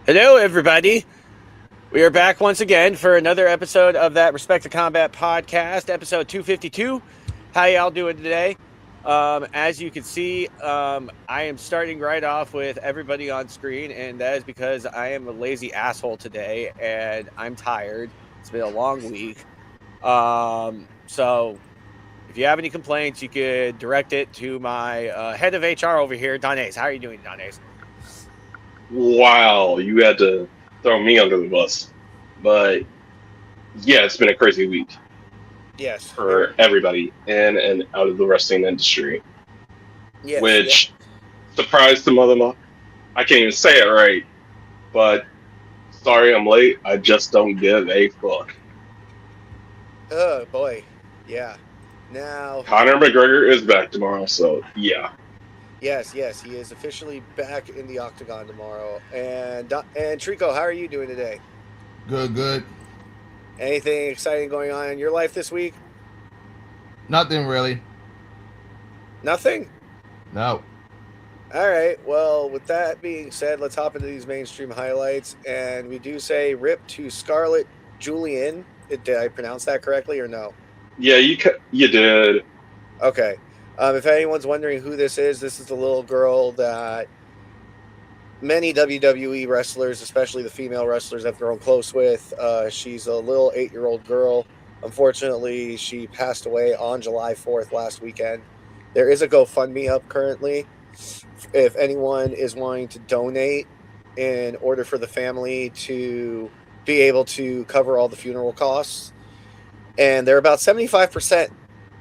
Hello, everybody. We are back once again for another episode of that Respect to Combat podcast, episode 252. How y'all doing today? As you can see, I am starting right off with everybody on screen, and that is because I am a lazy asshole today, and I'm tired. It's been a long week. So if you have any complaints, you could direct it to my head of HR over here, Don Ace. How are you doing, Don Ace? Wow, you had to throw me under the bus. But yeah, it's been a crazy week Yes, for everybody in and out of the wrestling industry. yes, yeah. Which, surprise to mother, I can't even say it right. But sorry I'm late. I just don't give a fuck. Oh boy, yeah. Now, Conor McGregor is back tomorrow, so yeah. yes, he is officially back in the octagon tomorrow. And Trico, how are you doing today? Good, good. Anything exciting going on in your life this week? Nothing really. Nothing. No. All right. Well, with that being said, let's hop into these mainstream highlights. And we do say rip to Scarlett Julian. Did I pronounce that correctly or no? Yeah, you did. Okay. If anyone's wondering who this is the little girl that many WWE wrestlers, especially the female wrestlers, have grown close with. She's a little 8-year-old girl. Unfortunately, she passed away on July 4th last weekend. There is a GoFundMe up currently. If anyone is wanting to donate in order for the family to be able to cover all the funeral costs, and they're about 75%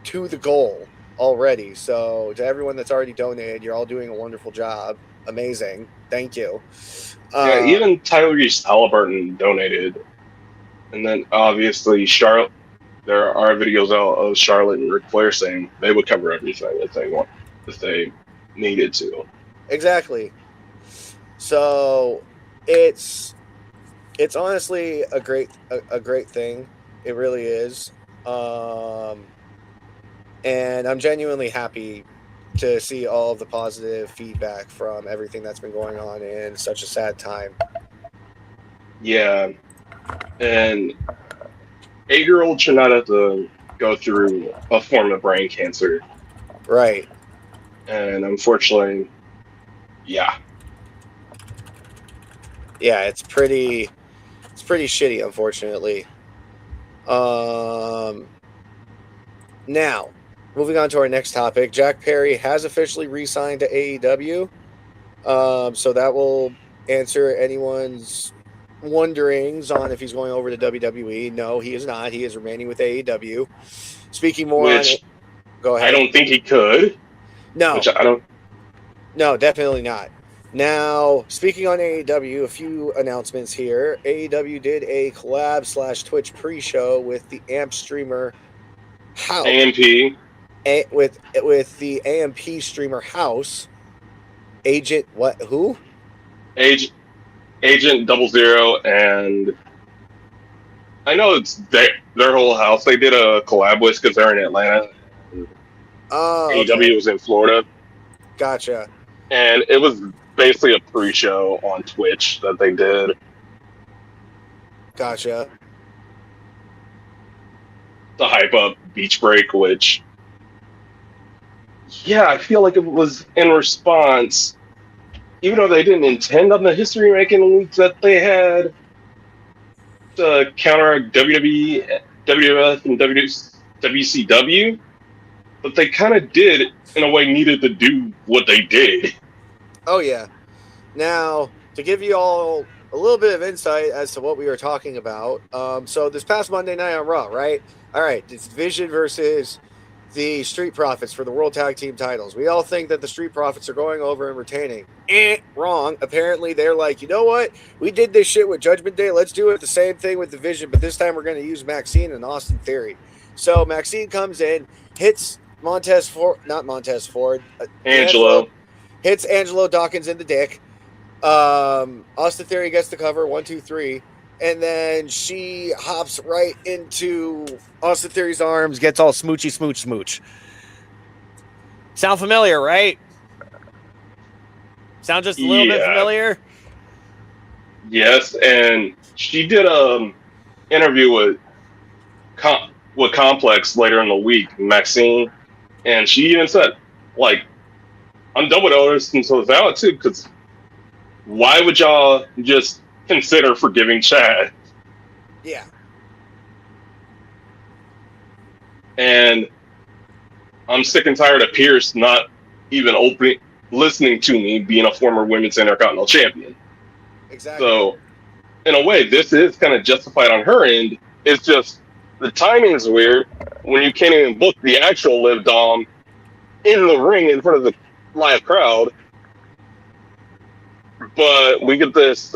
to the goal already. So, to everyone that's already donated, you're all doing a wonderful job. Amazing. Thank you. Yeah, Uh, even Tyrese Halliburton donated. And then obviously Charlotte, there are videos out of Charlotte and Ric Flair saying they would cover everything if they needed to. exactly. So, it's it's honestly a great thing. It really is. Um, and I'm genuinely happy to see all of the positive feedback from everything that's been going on in such a sad time. Yeah, and 8-year olds should not have to go through a form of brain cancer. Right. And unfortunately, yeah, Yeah, it's pretty shitty, unfortunately. Um, Now, moving on to our next topic, Jack Perry has officially re-signed to AEW. So that will answer anyone's wonderings on if he's going over to WWE. No, he is not. He is remaining with AEW. Speaking more on it, which go I ahead. don't think he could. No, Which I don't. no, definitely not. Now, speaking on AEW, a few announcements here. AEW did a collab slash Twitch pre-show with the AMP streamer How AMP, with the AMP streamer House Agent. What? Who? Age, Agent 00, and I know it's their whole house. They did a collab with because they're in Atlanta. And Oh, okay, AEW was in Florida, gotcha, and it was basically a pre-show on Twitch that they did gotcha. to hype up Beach Break, which, yeah, I feel like it was in response, even though they didn't intend on the history-making week that they had to counteract WWE, WWF, and WCW, but they kind of did, in a way, needed to do what they did. Oh yeah. Now, to give you all a little bit of insight as to what we were talking about, so this past Monday night on Raw, right? All right, it's Vision versus the Street Profits for the World Tag Team titles. We all think that the Street Profits are going over and retaining. Wrong. Apparently, they're like, you know what? We did this shit with Judgment Day. Let's do it the same thing with the Vision, but this time we're going to use Maxine and Austin Theory. So Maxine comes in, hits not Montez Ford, D'Angelo, Angelo, hits Angelo Dawkins in the dick. Austin Theory gets the cover, 1, 2, 3. And then she hops right into Austin Theory's arms, gets all smoochy, smooch. Sound familiar, right? Sound just a little bit yeah, familiar? Yes, and she did interview with Complex later in the week, Maxine, and she even said, like, I'm done with Otis until it's valid too, because why would y'all just consider forgiving Chad? Yeah. And I'm sick and tired of Pierce not even listening to me, being a former women's intercontinental champion. Exactly. So, in a way, this is kind of justified on her end. It's just the timing is weird when you can't even book the actual Liv Dom in the ring in front of the live crowd. But we get this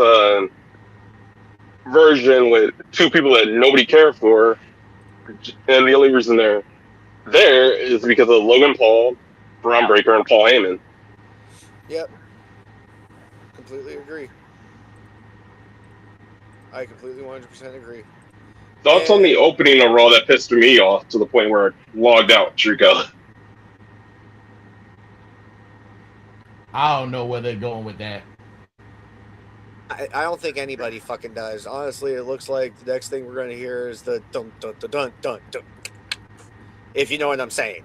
version with two people that nobody cared for, and the only reason they're there is because of Logan Paul, Braun Breaker, and Paul Heyman. Yep. Completely agree. I completely 100% agree. Thoughts on the opening of Raw that pissed me off to the point where I logged out, Trico? I don't know where they're going with that. I don't think anybody fucking does. Honestly, it looks like the next thing we're going to hear is the dun dun dun dun dun dun. If you know what I'm saying.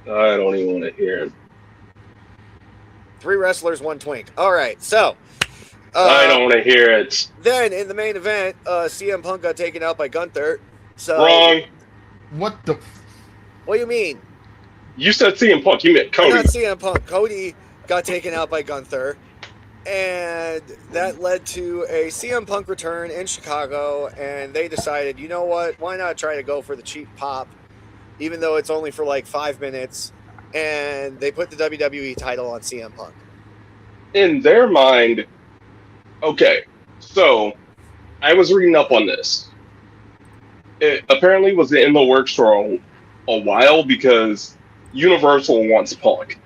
I don't even want to hear it. 3 wrestlers, 1 twink. All right, so. I don't want to hear it. Then in the main event, CM Punk got taken out by Gunther. So Wrong. What the? What do you mean? You said CM Punk. You meant Cody. Not CM Punk. Cody got taken out by Gunther. And that led to a CM Punk return in Chicago. And they decided, you know what? Why not try to go for the cheap pop? Even though it's only for like 5 minutes. And they put the WWE title on CM Punk. In their mind, okay, so I was reading up on this. It apparently was in the works for a while because Universal wants Punk.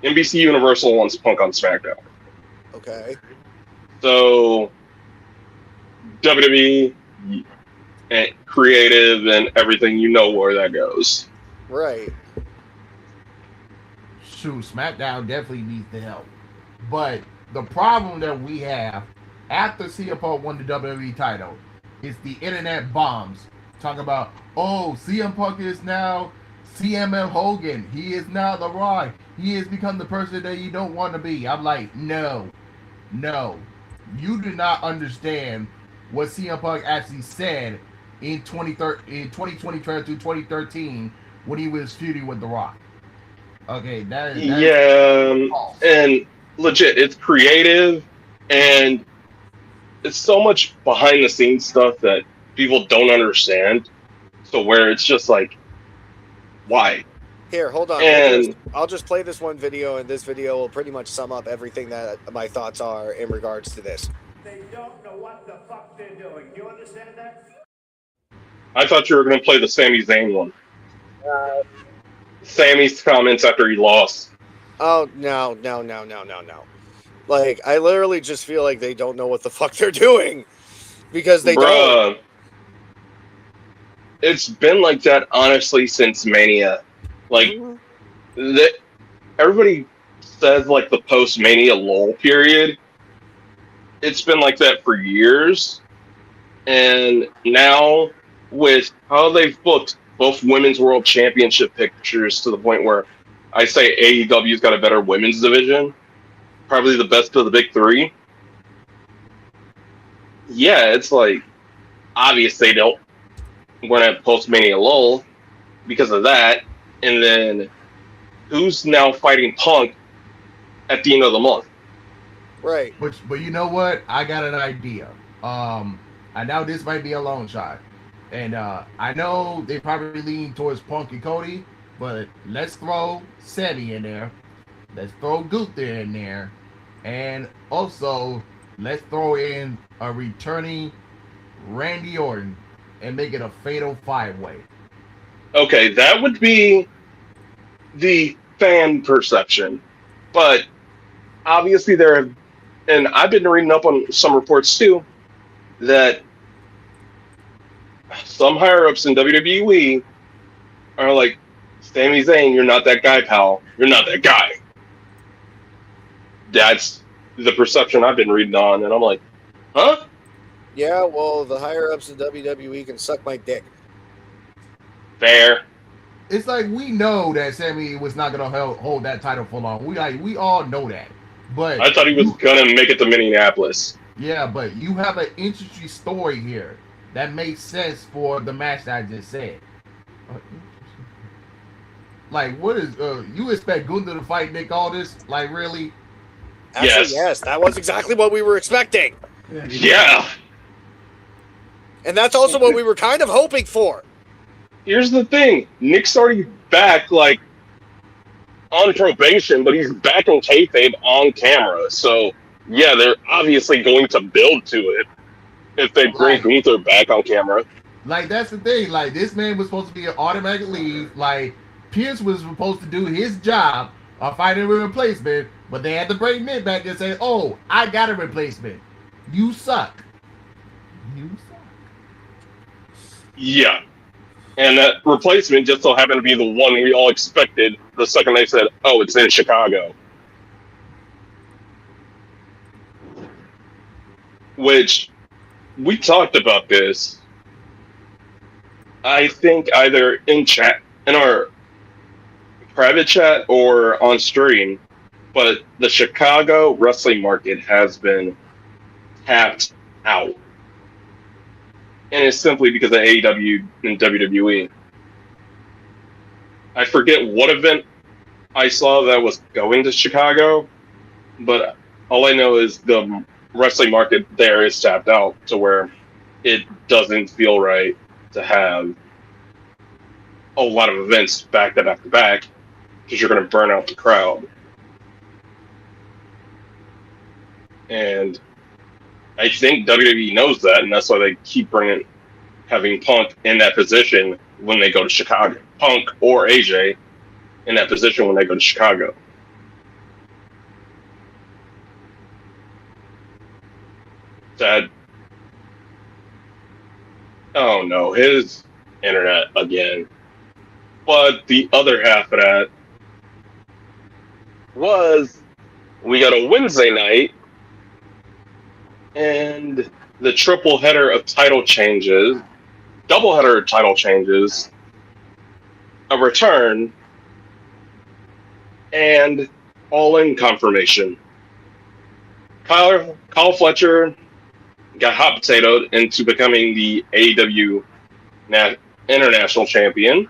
NBC Universal wants Punk on SmackDown. Okay. So WWE and creative and everything, you know where that goes. Right. Shoot, SmackDown definitely needs the help. But the problem that we have after CM Punk won the WWE title is the internet bombs talking about, oh, CM Punk is now CML Hogan. He is now The Rock. He has become the person that you don't want to be. I'm like, no. You do not understand what CM Punk actually said in 2020 through 2013 when he was feuding with The Rock. Okay, that is false. And legit, it's creative and it's so much behind the scenes stuff that people don't understand. So where it's just like, why? Here, hold on. And I'll just play this one video, and this video will pretty much sum up everything that my thoughts are in regards to this. They don't know what the fuck they're doing. Do you understand that? I thought you were going to play the Sami Zayn one. Sammy's comments after he lost. Oh, no. Like, I literally just feel like they don't know what the fuck they're doing. Because they don't. It's been like that, honestly, since Mania. Like, everybody says, like, the post-Mania lull period. It's been like that for years. And now, with how they've booked both women's world championship pictures to the point where I say AEW's got a better women's division, probably the best of the big three. Yeah, it's like, obviously we're going to have post-Mania lull because of that. And then who's now fighting Punk at the end of the month? Right. But you know what? I got an idea. I know this might be a long shot. And I know they probably lean towards Punk and Cody, but let's throw Sami in there. Let's throw Gunther in there. And also, let's throw in a returning Randy Orton and make it a fatal 5-way. Okay, that would be the fan perception. But obviously and I've been reading up on some reports too, that some higher-ups in WWE are like, Sami Zayn, you're not that guy, pal. You're not that guy. That's the perception I've been reading on, and I'm like, huh? Yeah, well, the higher ups in WWE can suck my dick. Fair. It's like we know that Sammy was not gonna hold that title for long. We all know that. But I thought he was gonna make it to Minneapolis. yeah, but you have an interesting story here that makes sense for the match that I just said. Like, what is you expect Gunther to fight Nick Aldis? Like, really? Actually, yes, that was exactly what we were expecting. Yeah. And that's also what we were kind of hoping for. Here's the thing. Nick's already back, like, on probation, but he's back in kayfabe on camera. So, yeah, they're obviously going to build to it if they bring Gunther back on camera. Like, that's the thing. Like, this man was supposed to be an automatic leave. Like, Pierce was supposed to do his job of finding a replacement, but they had to bring Nick back and say, "Oh, I got a replacement. You suck. You suck." Yeah. And that replacement just so happened to be the one we all expected the second they said, oh, it's in Chicago. Which, we talked about this, I think either in chat, in our private chat or on stream, but the Chicago wrestling market has been tapped out. And it's simply because of AEW and WWE. I forget what event I saw that was going to Chicago, but all I know is the wrestling market there is tapped out to where it doesn't feel right to have a lot of events back to back to back because you're going to burn out the crowd. And I think WWE knows that, and that's why they keep having Punk in that position when they go to Chicago. Punk or AJ in that position when they go to Chicago. That, oh no, his internet again. But the other half of that was we got a Wednesday night and the triple header of title changes, double header of title changes, a return, and all-in confirmation. Kyle Fletcher got hot potatoed into becoming the AEW International Champion.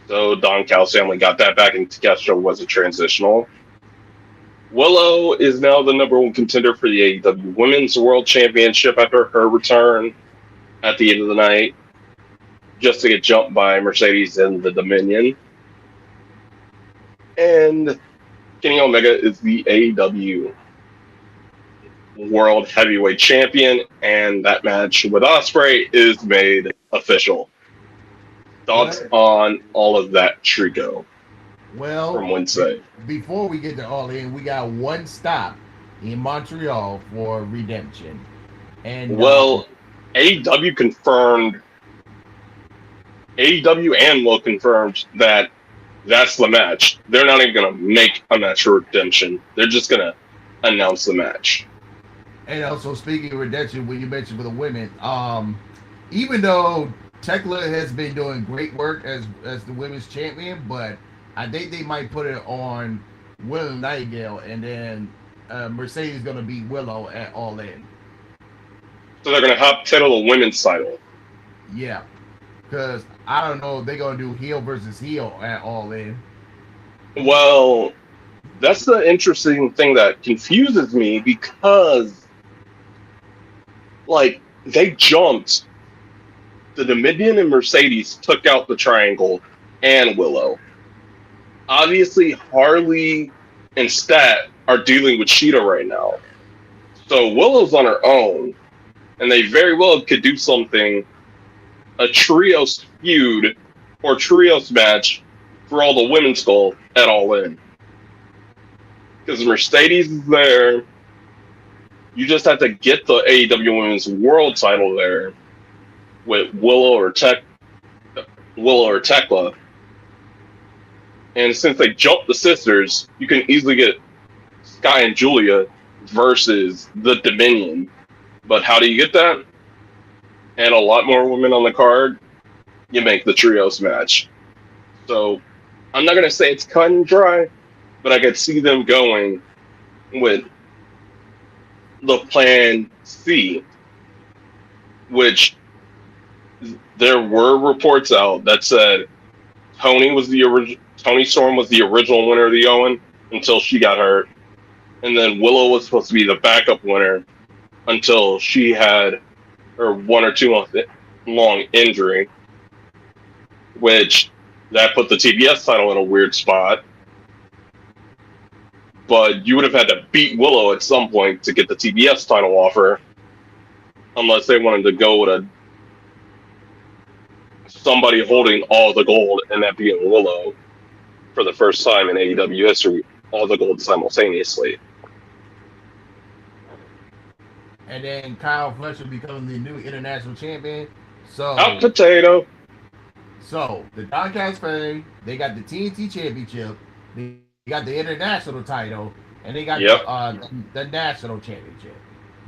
So Don Callis family got that back, and Takeshita was a transitional. Willow is now the number one contender for the AEW Women's World Championship after her return at the end of the night, just to get jumped by Mercedes and the Dominion. And Kenny Omega is the AEW World Heavyweight Champion, and that match with Ospreay is made official. Thoughts on all of that, Trico? Well, from Wednesday. Before we get to All In, we got one stop in Montreal for Redemption. And AEW and Will confirmed that that's the match. They're not even going to make a match for Redemption. They're just going to announce the match. And also, speaking of Redemption, when you mentioned for the women, even though Tekla has been doing great work as the women's champion, but I think they might put it on Willow Nightingale, and then Mercedes is going to beat Willow at All In. So they're going to hot potato the women's title. Yeah, because I don't know if they're going to do heel versus heel at All In. Well, that's the interesting thing that confuses me because, like, they jumped. The Dominion and Mercedes took out the Triangle and Willow. Obviously, Harley and Stat are dealing with Sheeta right now. So Willow's on her own, and they very well could do something, a trios feud or trios match for all the women's gold at All In. Because Mercedes is there. You just have to get the AEW Women's World title there with Willow or Tekla. And since they jumped the sisters, you can easily get Sky and Julia versus the Dominion. But how do you get that? And a lot more women on the card, you make the trios match. So I'm not going to say it's cut and dry, but I could see them going with the plan C, which there were reports out that said Tony Storm was the original winner of the Owen until she got hurt, and then Willow was supposed to be the backup winner until she had her 1 or 2 month long injury, which that put the TBS title in a weird spot. But you would have had to beat Willow at some point to get the TBS title off her, unless they wanted to go with somebody holding all the gold, and that being Willow for the first time in AEW history, all the gold simultaneously. And then Kyle Fletcher becoming the new international champion. So Hot potato. So the Dogcast family, they got the TNT championship, they got the international title, and they got the national championship.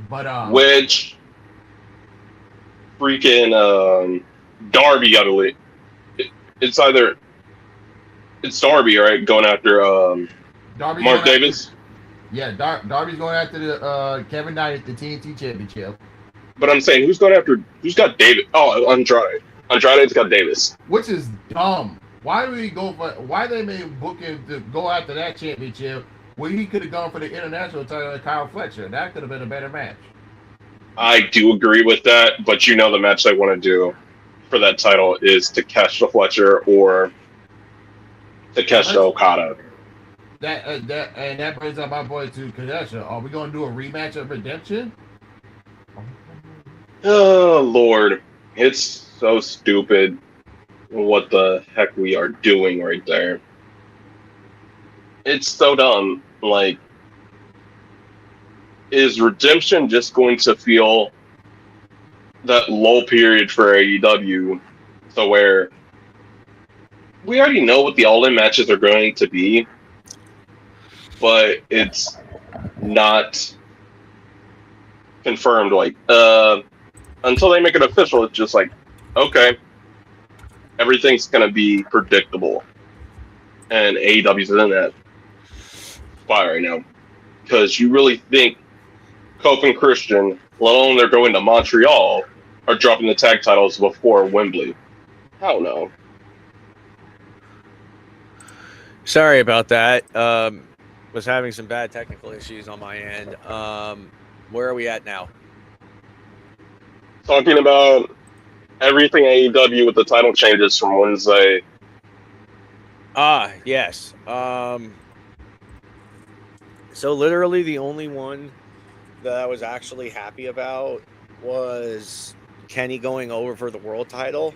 But which freaking Darby, I believe. It's Darby, right? Going after Darby Mark Davis. Darby's going after the Kevin Knight at the TNT championship. But I'm saying, who's got David? Oh, Andrade. Andrade's got Davis. Which is dumb. Why they made book him to go after that championship when he could have gone for the international title with Kyle Fletcher? That could have been a better match. I do agree with that, but the match they want to do for that title is Takeshita Fletcher or Takeshita Okada. That brings up my boy to Kadesha. Are we going to do a rematch of Redemption? Oh, Lord. It's so stupid what the heck we are doing right there. It's so dumb. Like, is Redemption just going to feel that lull period for AEW to where we already know what the all-in matches are going to be, but it's not confirmed. Like, until they make it official, it's just like, okay, everything's gonna be predictable, and AEW's in that spot right now. Because you really think Kofi and Christian, let alone they're going to Montreal, are dropping the tag titles before Wembley? Hell no. Sorry about that. Was having some bad technical issues on my end. Where are we at now? Talking about everything AEW with the title changes from Wednesday. Yes. So literally the only one that I was actually happy about was Kenny going over for the world title.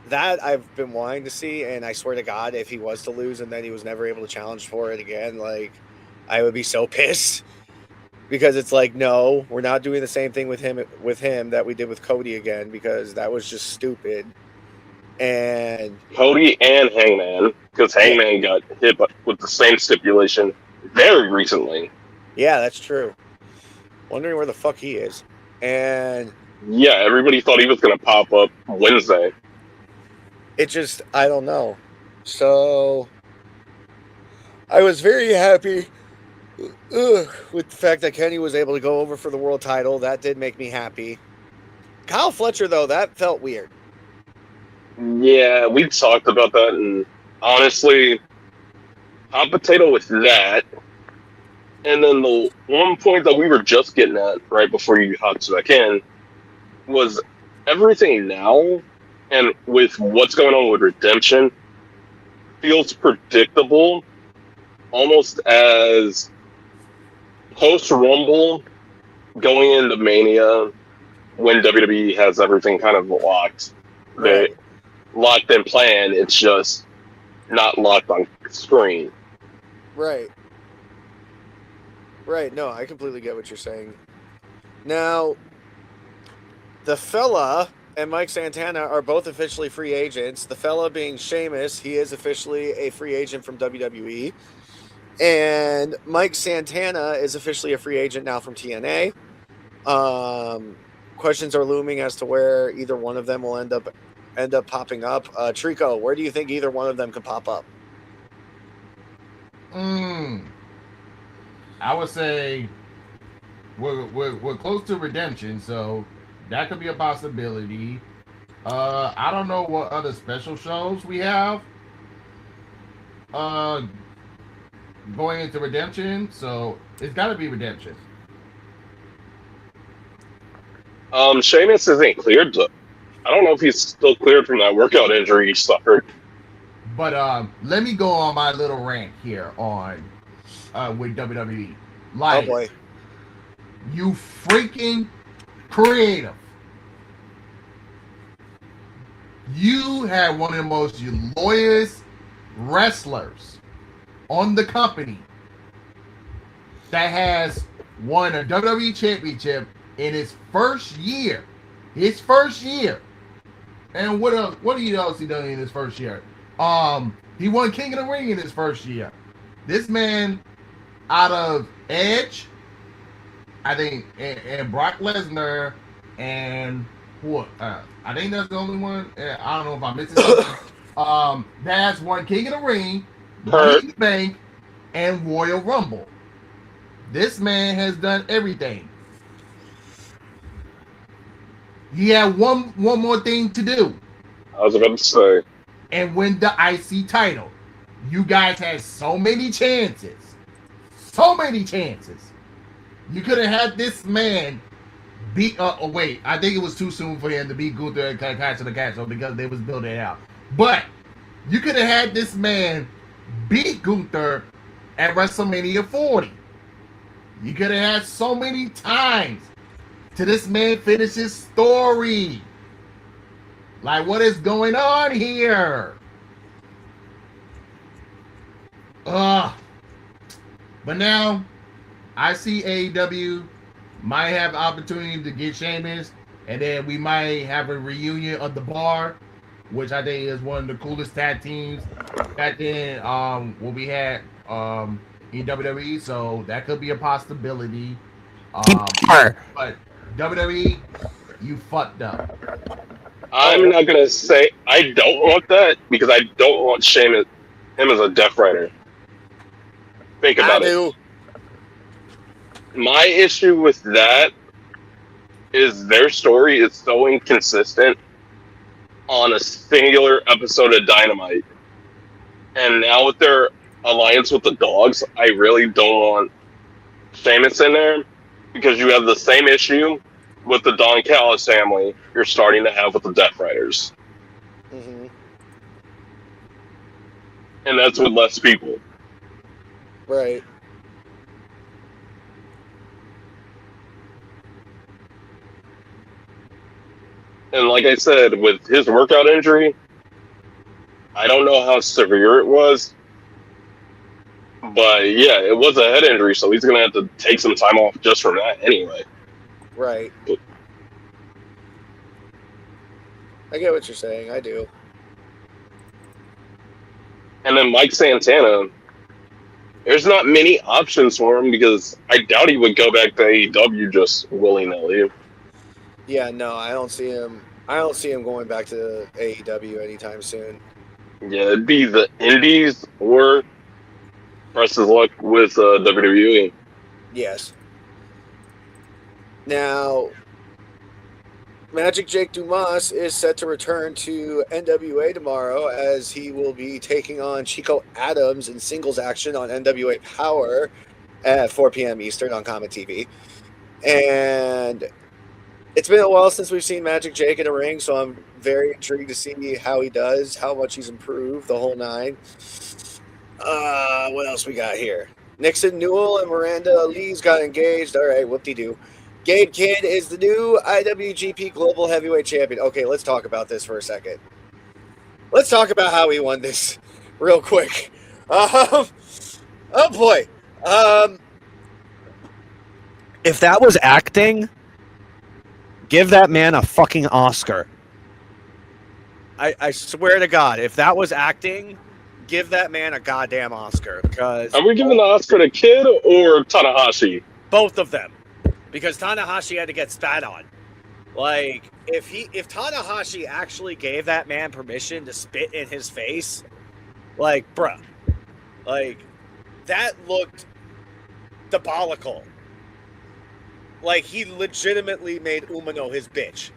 That I've been wanting to see, and I swear to God, if he was to lose and then he was never able to challenge for it again, like, I would be so pissed. Because it's like, no, we're not doing the same thing with him that we did with Cody again, because that was just stupid. And Cody and Hangman, because Hangman got hit with the same stipulation very recently. Yeah, that's true. Wondering where the fuck he is. And yeah, everybody thought he was going to pop up Wednesday. It just, I don't know. So I was very happy with the fact that Kenny was able to go over for the world title. That did make me happy. Kyle Fletcher, though, that felt weird. Yeah, we talked about that, and honestly, hot potato with that. And then the one point that we were just getting at right before you hopped back in was everything now, and with what's going on with Redemption, feels predictable, almost as post-Rumble going into Mania when WWE has everything kind of locked. Right. They locked in plan, it's just not locked on screen. Right. No, I completely get what you're saying. Now, the fella and Mike Santana are both officially free agents. The fella being Sheamus, he is officially a free agent from WWE. And Mike Santana is officially a free agent now from TNA. Questions are looming as to where either one of them will end up popping up. Trico, where do you think either one of them could pop up? I would say we're close to redemption, so that could be a possibility. I don't know what other special shows we have going into redemption, so it's got to be redemption. Sheamus isn't cleared. I don't know if he's still cleared from that workout injury he suffered. But let me go on my little rant here on with WWE. Like, Oh boy. you freaking creative. You had one of the most loyalist wrestlers on the company that has won a WWE championship in his first year. His first year. And what else he done in his first year? He won King of the Ring in his first year. This man, out of Edge, I think, and Brock Lesnar, and what? I think that's the only one. I don't know if I'm missing something. That's won King of the Ring, Money in the Bank, and Royal Rumble. This man has done everything. He had one more thing to do. I was about to say. And win the IC title. You guys had so many chances. So many chances. You could have had this man beat. Wait, I think it was too soon for him to beat Gunther and Kaito the Castle because they was building it out. But you could have had this man beat Gunther at WrestleMania 40. You could have had so many times till this man finish his story. Like, what is going on here? But now, I see AEW might have the opportunity to get Sheamus, and then we might have a reunion of the Bar, which I think is one of the coolest tag teams back then. What we had in WWE, so that could be a possibility. But WWE, you fucked up. I'm not gonna say I don't want that because I don't want him as a Death Rider. Think about it. My issue with that is their story is so inconsistent on a singular episode of Dynamite. And now with their alliance with the Dogs, I really don't want Sheamus in there because you have the same issue with the Don Callis family you're starting to have with the Death Riders. Mm-hmm. And that's with less people. Right. And like I said, with his workout injury, I don't know how severe it was. But yeah, it was a head injury, so he's going to have to take some time off just from that anyway. Right. I get what you're saying. I do. And then Mike Santana, there's not many options for him because I doubt he would go back to AEW just willy-nilly. Yeah, no, I don't see him. I don't see him going back to AEW anytime soon. Yeah, it'd be the Indies or press his luck with WWE. Yes. Now, Magic Jake Dumas is set to return to NWA tomorrow as he will be taking on Chico Adams in singles action on NWA Power at 4 p.m. Eastern on Comet TV. And it's been a while since we've seen Magic Jake in a ring, so I'm very intrigued to see how he does, how much he's improved, the whole nine. What else we got here? Nixon Newell and Miranda Lee's got engaged. All right, whoop-de-doo. Gabe Kidd is the new IWGP Global Heavyweight Champion. Okay, let's talk about this for a second. Let's talk about how he won this real quick. Oh, boy. If that was acting, give that man a fucking Oscar. I swear to God, if that was acting, give that man a goddamn Oscar because Are we giving the Oscar to Kid or Tanahashi? both of them, because Tanahashi had to get spat on. Like if Tanahashi actually gave that man permission to spit in his face, like bruh, like that looked diabolical. Like he legitimately made Umino his bitch.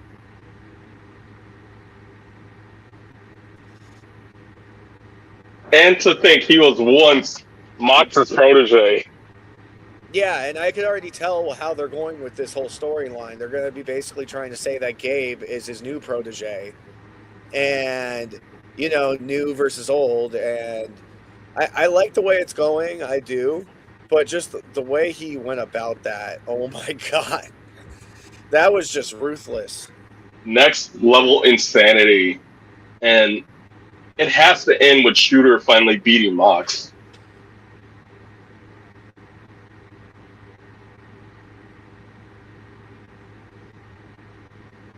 And to think he was once Mox's protege. Yeah, and I could already tell how they're going with this whole storyline. They're going to be basically trying to say that Gabe is his new protege. And, you know, new versus old. And I like the way it's going. I do. But just the way he went about that, oh my God. That was just ruthless. Next level insanity. And it has to end with Shooter finally beating Mox.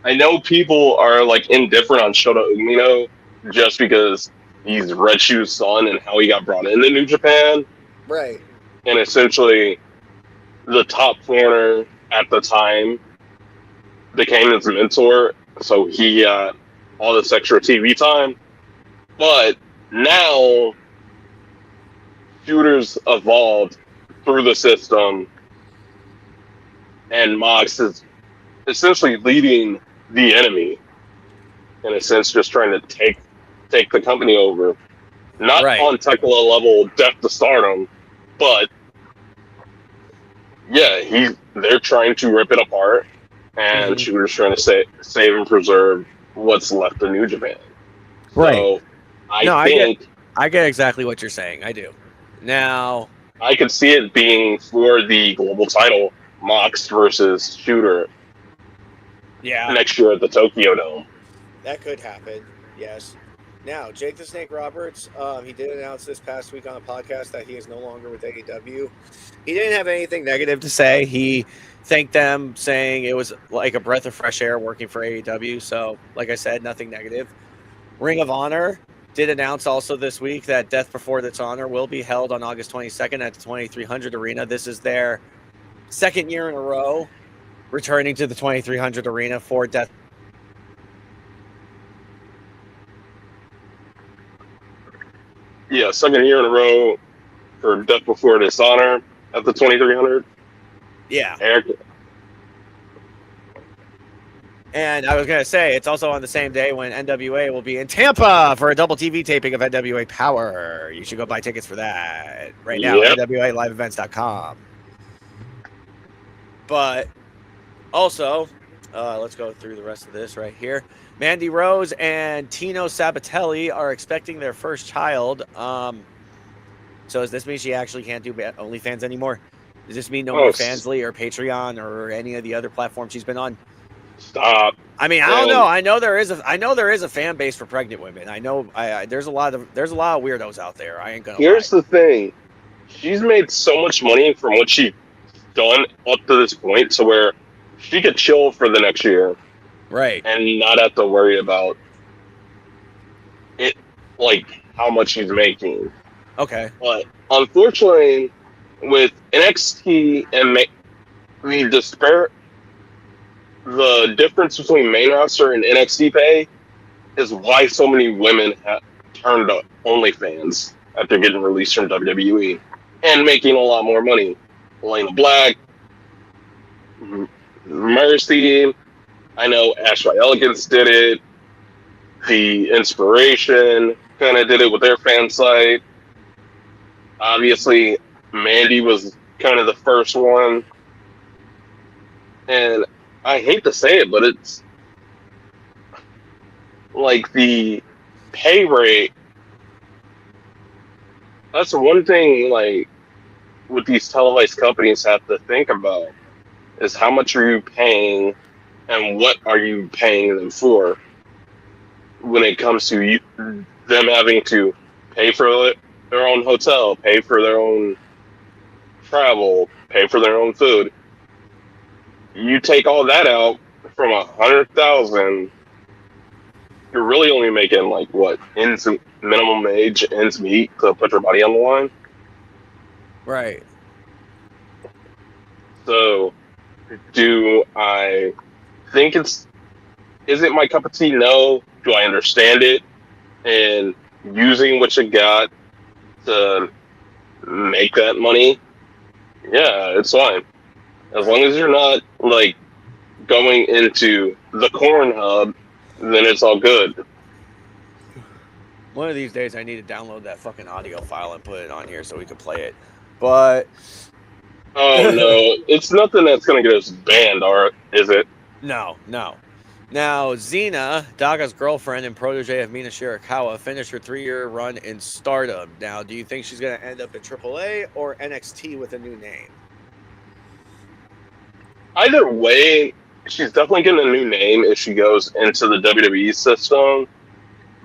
I know people are like indifferent on Shota Umino just because he's Red Shoe's son and how he got brought into New Japan. Right. And essentially the top corner at the time became his mentor, so he got all this extra TV time. But now Shooter's evolved through the system, and Mox is essentially leading the enemy, in a sense, just trying to take the company over. Not Right. on technical level, death to stardom, but yeah, they're trying to rip it apart, and Shooter's trying to save and preserve what's left of New Japan. Right. So I get exactly what you're saying. I do. Now, I could see it being for the global title, Mox versus Shooter yeah, next year at the Tokyo Dome. that could happen. Yes. Now, Jake the Snake Roberts, he did announce this past week on a podcast that he is no longer with AEW. He didn't have anything negative to say. He thanked them, saying it was like a breath of fresh air working for AEW. So, like I said, nothing negative. Ring of Honor did announce also this week that Death Before Dishonor will be held on August 22nd at the 2300 Arena. This is their second year in a row returning to the 2300 Arena for Death. Yeah, second year in a row for Death Before Dishonor at the 2300. Yeah. Eric, And I was going to say, it's also on the same day when NWA will be in Tampa for a double TV taping of NWA Power. You should go buy tickets for that right now Yep. at NWALiveEvents.com. But also, let's go through the rest of this right here. Mandy Rose and Tino Sabatelli are expecting their first child. So does this mean she actually can't do OnlyFans anymore? Does this mean no more Fansly or Patreon or any of the other platforms she's been on? Stop. I mean, I don't know. I know there is a fan base for pregnant women. I know there's a lot of weirdos out there. I ain't gonna. Here's the thing: she's made so much money from what she's done up to this point, to where she could chill for the next year, right, and not have to worry about it, like how much she's making. Okay. But unfortunately, with NXT and the difference between main roster and NXT pay is why so many women have turned to OnlyFans after getting released from WWE and making a lot more money. Elena Black, Mercy, I know Ash by Elegance did it. The Inspiration kind of did it with their fan site. Obviously, Mandy was kind of the first one. And I hate to say it, but it's like the pay rate. That's the one thing, like, with these televised companies have to think about, is how much are you paying and what are you paying them for when it comes to them having to pay for their own hotel, pay for their own travel, pay for their own food. You take all that out from $100,000, you're really only making like what minimum age ends meet to put your body on the line. Right. So, do I think is it my cup of tea? No. Do I understand it? And using what you got to make that money, yeah, it's fine. As long as you're not like going into the corn hub, then it's all good. One of these days, I need to download that fucking audio file and put it on here so we can play it. But Oh no, it's nothing that's gonna get us banned, is it? no. Now, Xena, Daga's girlfriend and protege of Mina Shirakawa, finished her 3-year run in Stardom. Now, do you think she's going to end up in AAA or NXT with a new name? Either way, she's definitely getting a new name if she goes into the WWE system,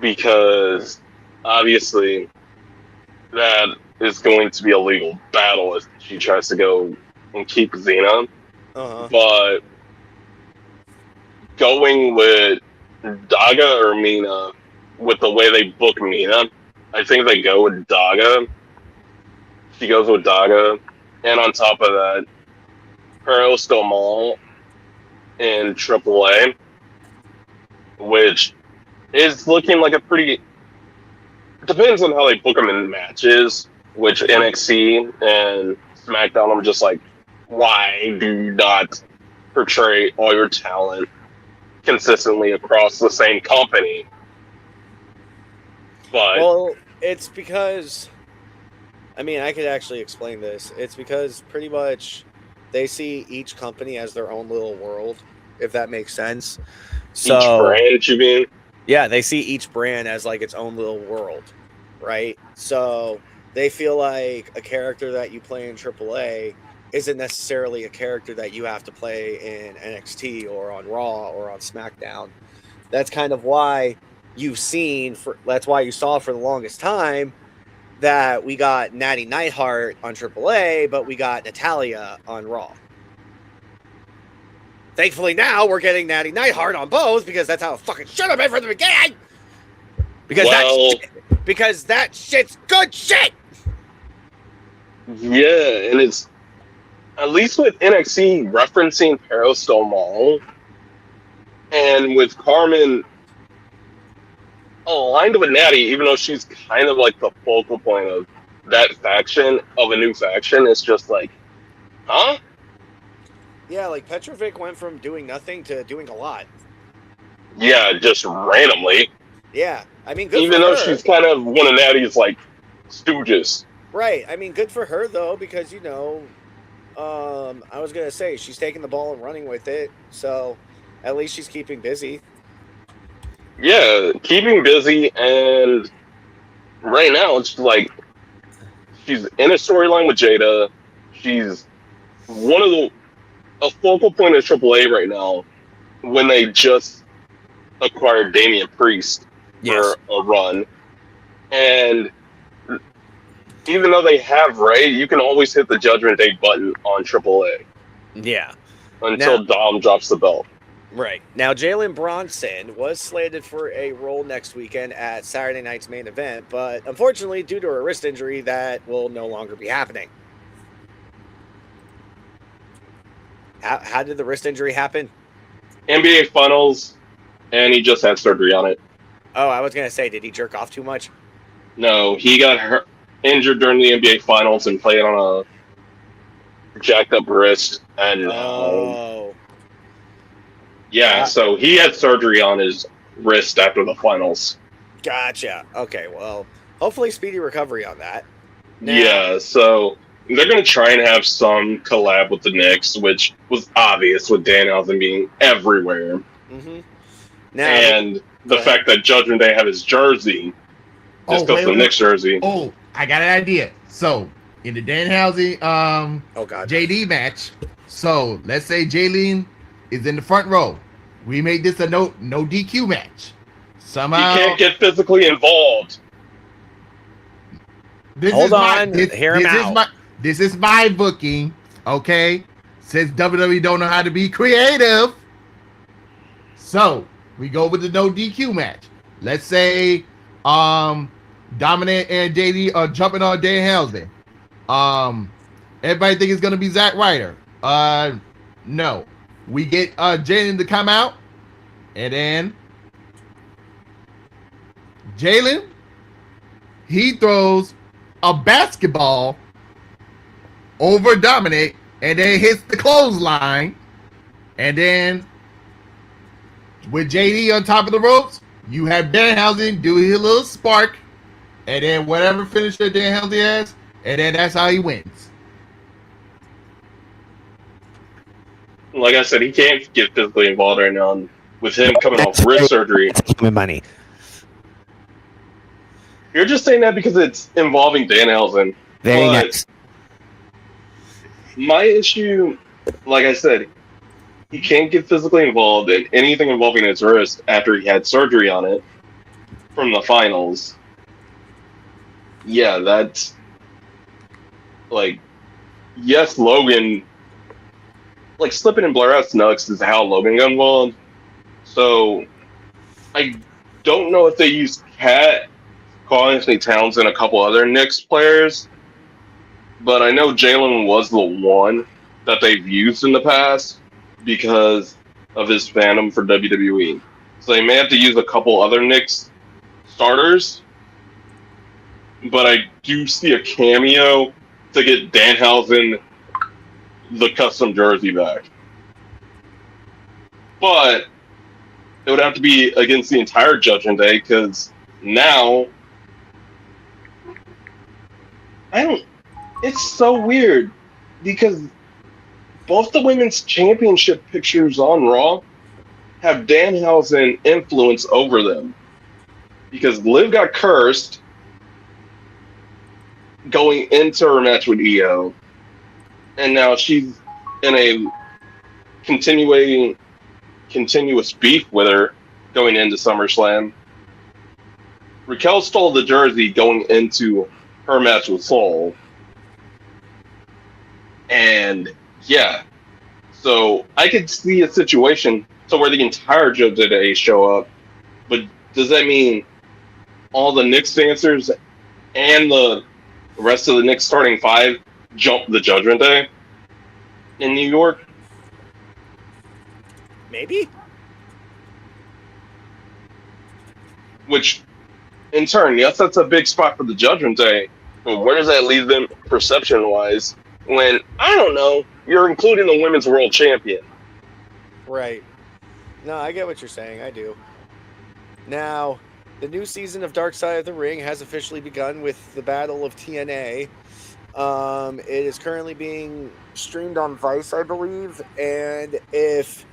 because obviously that is going to be a legal battle if she tries to go and keep Xena. Uh-huh. But going with Daga or Mina, with the way they book Mina, I think they go with Daga. She goes with Daga. And on top of that, Pearl Mall in AAA, which is looking like a pretty... Depends on how they book them in matches, which NXT and SmackDown, I'm just like, why do you not portray all your talent consistently across the same company? But Well, it's because... I mean, I could actually explain this. It's because pretty much they see each company as their own little world, if that makes sense. So, each brand, you mean? yeah, they see each brand as like its own little world, right? So they feel like a character that you play in AAA isn't necessarily a character that you have to play in NXT or on Raw or on SmackDown. That's kind of why that's why you saw for the longest time that we got Natty Neidhart on AAA, but we got Natalya on Raw. Thankfully now we're getting Natty Neidhart on both because that's how it fucking should have been from the beginning. Because that shit's good shit. Yeah, and it's at least with NXT referencing Pearl Mall, and with Carmen aligned with Natty, even though she's kind of like the focal point of that faction, of a new faction, it's just like, huh? Yeah, like Petrovic went from doing nothing to doing a lot. Yeah, just randomly. Yeah, I mean, good even for though her. She's kind of one of Natty's like stooges. Right. I mean, good for her though, because I was gonna say she's taking the ball and running with it, so at least she's keeping busy. Yeah, keeping busy, and right now it's like she's in a storyline with Jada. She's a focal point of AAA right now when they just acquired Damian Priest for a run. And even though they have Ray, you can always hit the Judgment Day button on AAA. Yeah. Until Dom drops the belt. Right. Now, Jalen Bronson was slated for a role next weekend at Saturday night's main event, but unfortunately, due to a wrist injury, that will no longer be happening. How did the wrist injury happen? NBA Finals, and he just had surgery on it. Oh, I was going to say, did he jerk off too much? No, he got injured during the NBA Finals and played on a jacked up wrist. And so he had surgery on his wrist after the finals. Gotcha. Okay, well, hopefully speedy recovery on that. Yeah, so they're going to try and have some collab with the Knicks, which was obvious with Danhausen being everywhere. Mm-hmm. And the fact that Judgment Day have his jersey, just because the Knicks jersey. Oh, I got an idea. So, in the Danhausen JD match, so let's say Jaylene is in the front row. We made this a no DQ match. Somehow you can't get physically involved. Hold on, hear him out. This is my booking, okay? Since WWE don't know how to be creative, so we go with the no DQ match. let's say Dominic and JD are jumping on Danhausen. Everybody think it's gonna be Zack Ryder. No. We get Jalen to come out, and then Jalen, he throws a basketball over Dominic and then hits the clothesline, and then with JD on top of the ropes, you have Danhausen do his little spark, and then whatever finisher Danhausen has, and then that's how he wins. Like I said, he can't get physically involved right now. With him coming off wrist surgery, My money. you're just saying that because it's involving Danhausen. Very But nice. my issue, like I said, he can't get physically involved in anything involving his wrist after he had surgery on it from the finals. Yeah, that's like, yes, Logan, like slipping and blur out Snugs is how Logan got involved. So I don't know if they used Cat, Carl Anthony Towns, and a couple other Knicks players, but I know Jalen was the one that they've used in the past because of his fandom for WWE. So they may have to use a couple other Knicks starters, but I do see a cameo to get Danhausen the custom jersey back. But it would have to be against the entire Judgment Day because now it's so weird because both the women's championship pictures on Raw have Danhausen influence over them because Liv got cursed going into her match with Io, and now she's in a continuous beef with her going into SummerSlam. Raquel stole the jersey going into her match with Soul. And yeah, so I could see a situation to where the entire Judgment Day show up, but does that mean all the Knicks dancers and the rest of the Knicks starting five jump the Judgment Day in New York? Maybe. Which, in turn, yes, that's a big spot for the Judgment Day. But where does that leave them perception-wise when, I don't know, you're including the Women's World Champion? Right. No, I get what you're saying. I do. Now, the new season of Dark Side of the Ring has officially begun with the Battle of TNA. It is currently being streamed on Vice, I believe. And if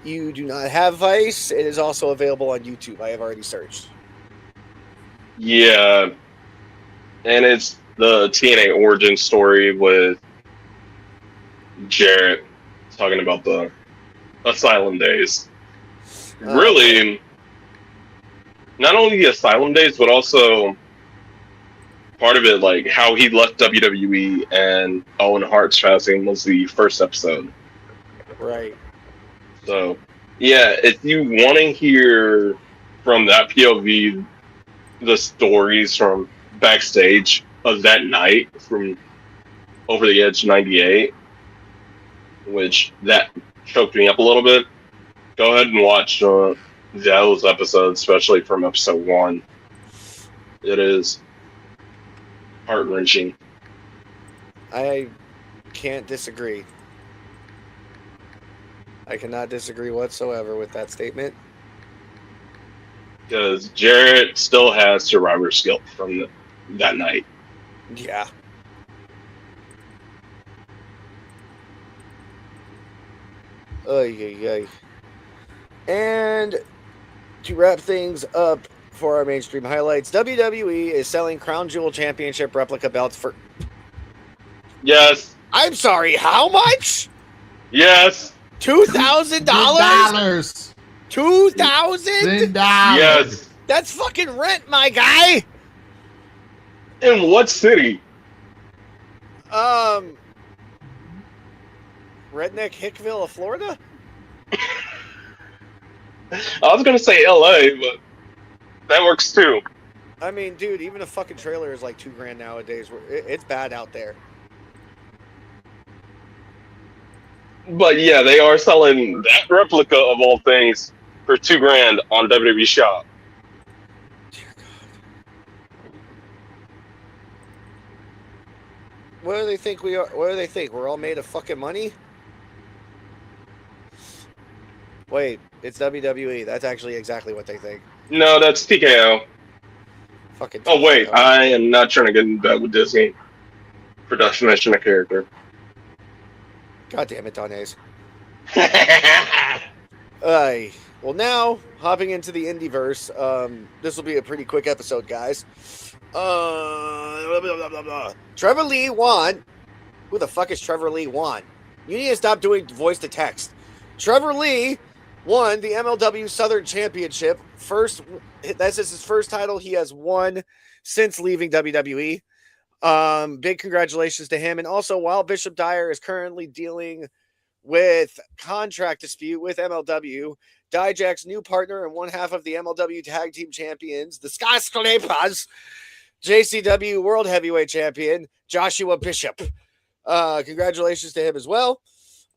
you do not have Vice, it is also available on YouTube. I have already searched. Yeah. And it's the TNA origin story with Jarrett talking about the Asylum days. Really, not only the Asylum days, but also part of it, like how he left WWE and Owen Hart's passing was the first episode. Right. So, yeah, if you want to hear from that POV the stories from backstage of that night from Over the Edge 98, which that choked me up a little bit, go ahead and watch those episodes, especially from episode 1. It is heart-wrenching. I can't disagree. I cannot disagree whatsoever with that statement. Because Jarrett still has survivor skill from that night. Yeah. Ay, ay, ay. And to wrap things up for our mainstream highlights, WWE is selling Crown Jewel Championship replica belts for... Yes. I'm sorry, how much? Yes. $2,000? $2,000. $2,000? Yes. That's fucking rent, my guy. In what city? Redneck Hickville of Florida? I was going to say LA, but That works too. I mean, dude, even a fucking trailer is like $2,000 nowadays. It's bad out there. But yeah, they are selling that replica of all things for $2,000 on WWE Shop. Dear God. What do they think we are? What do they think? We're all made of fucking money? Wait, it's WWE. That's actually exactly what they think. No, that's TKO. Fucking. Oh wait, TKO. I am not trying to get in bed with Disney for definition of character. God damn it, Donays. Well, now hopping into the Indieverse. This will be a pretty quick episode, guys. Blah, blah, blah, blah. Trevor Lee won. Who the fuck is Trevor Lee won? You need to stop doing voice to text. Trevor Lee won the MLW Southern Championship. This is his first title he has won since leaving WWE. Big congratulations to him. And also, while Bishop Dyer is currently dealing with contract dispute with MLW, Dijak's new partner and one half of the MLW Tag Team Champions, the Skyscrapers, JCW World Heavyweight Champion, Joshua Bishop. Congratulations to him as well.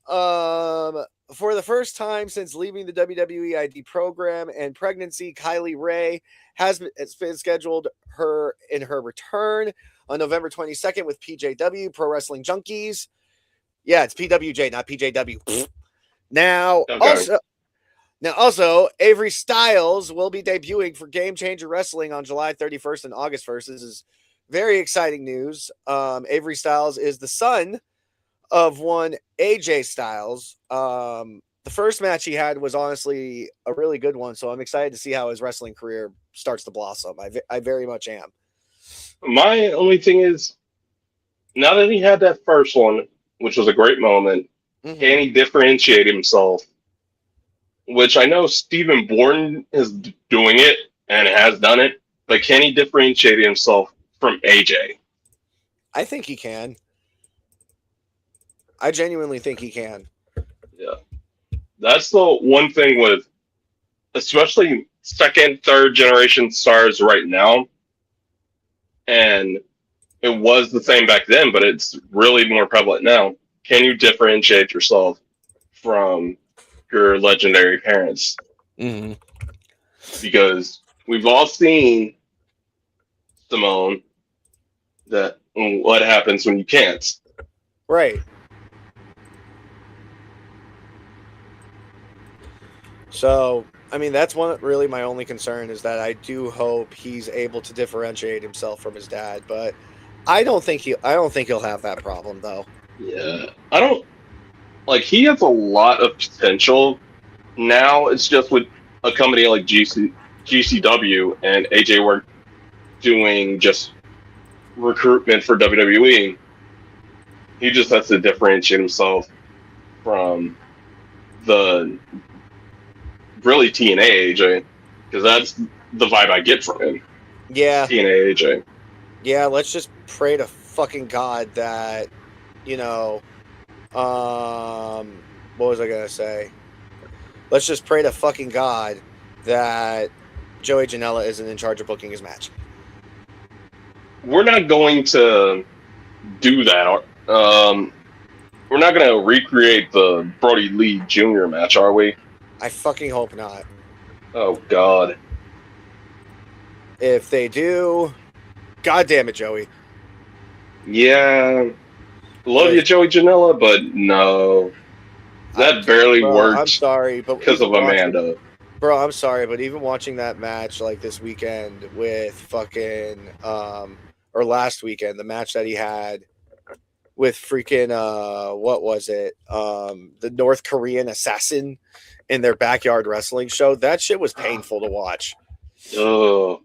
For the first time since leaving the WWE ID program and pregnancy, Kylie Ray has been scheduled her return on November 22nd with PJW, Pro Wrestling Junkies. Yeah, it's PWJ, not PJW. Now, Okay. also, Avery Styles will be debuting for Game Changer Wrestling on July 31st and August 1st. This is very exciting news. Avery Styles is the son of one AJ Styles. The first match he had was honestly a really good one, so I'm excited to see how his wrestling career starts to blossom. I very much am. My only thing is, now that he had that first one, which was a great moment, Mhm. can he differentiate himself? Which I know Stephen Bourne is doing it and has done it, but can he differentiate himself from AJ? I think he can. I genuinely think he can. Yeah. That's the one thing with, especially second, third generation stars right now. And it was the same back then, but it's really more prevalent now. Can you differentiate yourself from your legendary parents? Mm-hmm. Because we've all seen, Simone, that what happens when you can't. Right. So, I mean, that's really my only concern is that I do hope he's able to differentiate himself from his dad, but I don't think he'll have that problem though. Yeah. I don't like he has a lot of potential. Now it's just with a company like GCW and AJ were doing just recruitment for WWE. He just has to differentiate himself from the really TNA AJ, because that's the vibe I get from him. Yeah. TNA AJ. Yeah, let's just pray to fucking God that, what was I gonna say? Let's just pray to fucking God that Joey Janela isn't in charge of booking his match. We're not going to do that. We're not going to recreate the Brody Lee Jr. match, are we? I fucking hope not. Oh, God. If they do, God damn it, Joey. Yeah. Love you, Joey Janela, but no. That barely worked. I'm sorry, but because of Amanda. Bro, I'm sorry, but even watching that match like this weekend with fucking or last weekend, the match that he had with freaking what was it? The North Korean assassin in their backyard wrestling show. That shit was painful to watch. Oh.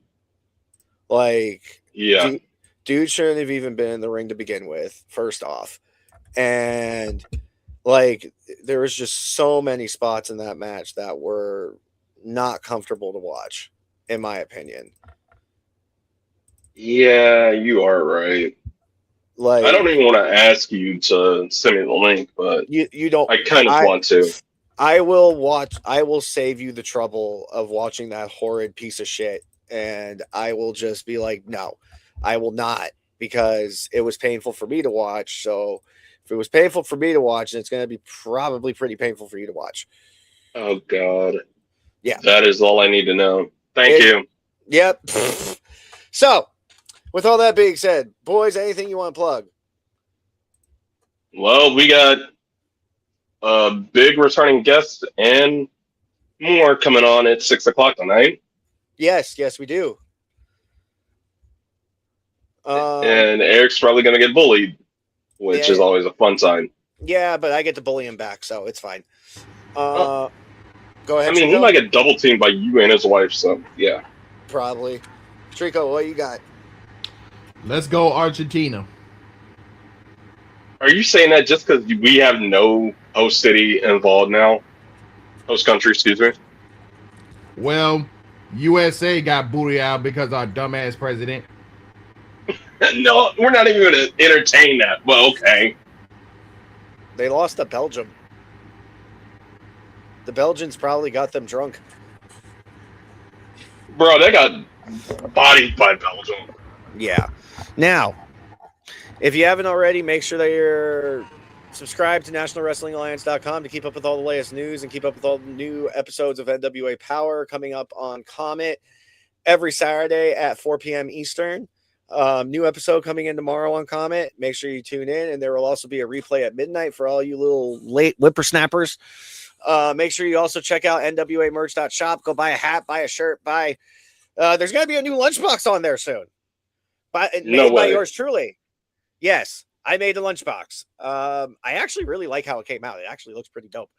Like, yeah. Dude shouldn't have even been in the ring to begin with, first off. And like there was just so many spots in that match that were not comfortable to watch, in my opinion. Yeah, you are right. Like, I don't even want to ask you to send me the link, but you don't. I kind of want to. I will save you the trouble of watching that horrid piece of shit and I will just be like, no, I will not, because it was painful for me to watch. So if it was painful for me to watch, then it's going to be probably pretty painful for you to watch. Oh God. Yeah. That is all I need to know. Thank you. Yep. So, with all that being said, boys, anything you want to plug? Well, we got a big returning guest and more coming on at 6 o'clock tonight. Yes, we do. And Eric's probably going to get bullied, which is always a fun sign. Yeah, but I get to bully him back, so it's fine. Go ahead. I mean, he might get double teamed by you and his wife, so yeah. Probably. Trico, what you got? Let's go Argentina. Are you saying that just because we have no host city involved now? Host country, excuse me. Well, USA got booted out because our dumbass president. No, we're not even going to entertain that. Well, okay. They lost to Belgium. The Belgians probably got them drunk. Bro, they got bodied by Belgium. Yeah. Now, if you haven't already, make sure that you're subscribed to NationalWrestlingAlliance.com to keep up with all the latest news and keep up with all the new episodes of NWA Power coming up on Comet every Saturday at 4 p.m. Eastern. New episode coming in tomorrow on Comet. Make sure you tune in, and there will also be a replay at midnight for all you little late whippersnappers. Make sure you also check out NWAmerch.shop. Go buy a hat, buy a shirt, there's going to be a new lunchbox on there soon. Made by yours truly. Yes, I made the lunchbox. I actually really like how it came out. It actually looks pretty dope.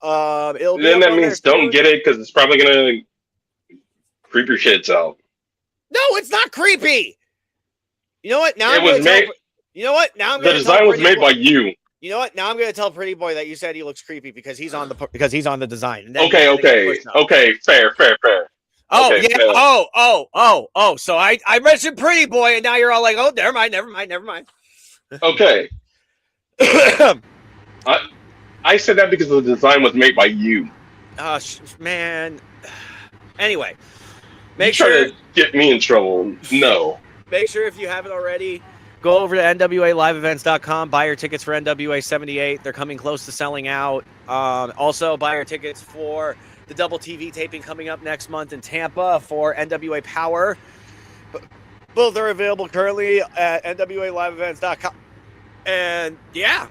Then that means don't get it because it's probably going to creep your shits out. No, it's not creepy. You know what? Now it was made. You know what? Now I'm the design was made by you. You know what? Now I'm going to tell Pretty Boy that you said he looks creepy because he's on the design. Okay. Fair. Oh, okay, yeah. fair. Oh. So I mentioned Pretty Boy, and now you're all like, oh, never mind. Okay. I said that because the design was made by you. Man. Anyway, make sure to get me in trouble. No. Make sure if you haven't already, go over to NWALiveEvents.com. Buy your tickets for NWA 78. They're coming close to selling out. Also, buy your tickets for the double TV taping coming up next month in Tampa for NWA Power. Both are available currently at NWALiveEvents.com. And yeah,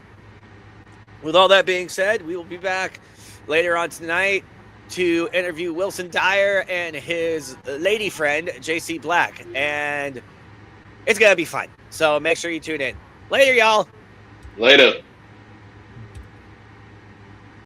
with all that being said, we will be back later on tonight to interview Wilson Dyer and his lady friend, JC Black. And it's going to be fun. So make sure you tune in. Later, y'all. Later.